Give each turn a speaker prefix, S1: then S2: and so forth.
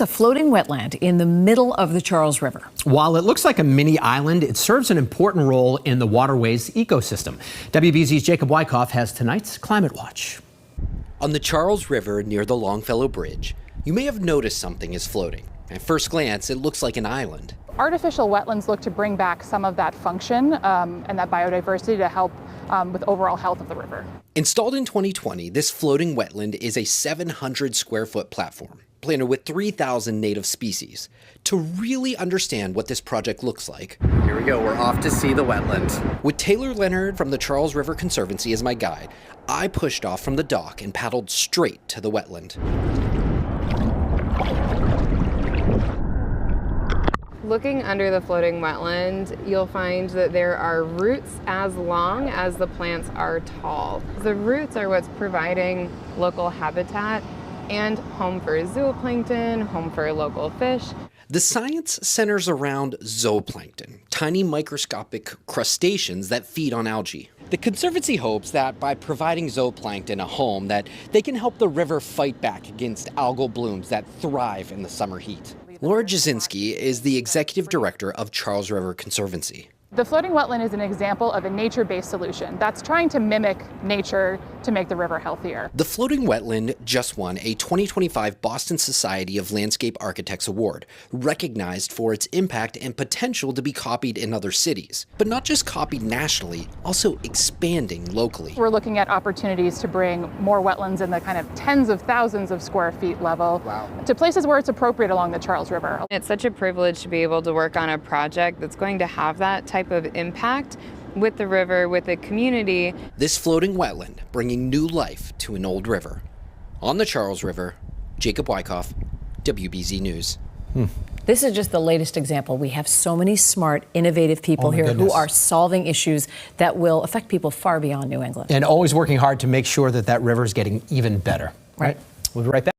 S1: It's a floating wetland in the middle of the Charles River.
S2: While it looks like a mini island, it serves an important role in the waterways ecosystem. WBZ's Jacob Wyckoff has tonight's Climate Watch.
S3: On the Charles River near the Longfellow Bridge, you may have noticed something is floating. At first glance, it looks like an island.
S4: Artificial wetlands look to bring back some of that function and that biodiversity to help with overall health of the river.
S3: Installed in 2020, this floating wetland is a 700 square foot platform, planted with 3,000 native species. To really understand what this project looks like,
S5: here we go, we're off to see the wetland.
S3: With Taylor Leonard from the Charles River Conservancy as my guide, I pushed off from the dock and paddled straight to the wetland.
S6: Looking under the floating wetland, you'll find that there are roots as long as the plants are tall. The roots are what's providing local habitat and home for zooplankton, home for local fish.
S3: The science centers around zooplankton, tiny microscopic crustaceans that feed on algae. The Conservancy hopes that by providing zooplankton a home, that they can help the river fight back against algal blooms that thrive in the summer heat. Laura Jasinski is the executive director of Charles River Conservancy.
S4: The floating wetland is an example of a nature-based solution that's trying to mimic nature to make the river healthier.
S3: The floating wetland just won a 2025 Boston Society of Landscape Architects Award, recognized for its impact and potential to be copied in other cities. But not just copied nationally, also expanding locally.
S4: We're looking at opportunities to bring more wetlands in the kind of tens of thousands of square feet level to places where it's appropriate along the Charles River.
S6: It's such a privilege to be able to work on a project that's going to have that type of impact with the river, with the community.
S3: This floating wetland bringing new life to an old river. On the Charles River, Jacob Wyckoff, WBZ News.
S1: This is just the latest example. We have so many smart, innovative people here who are solving issues that will affect people far beyond New England.
S2: And always working hard to make sure that that river is getting even better. Right. We'll be right back.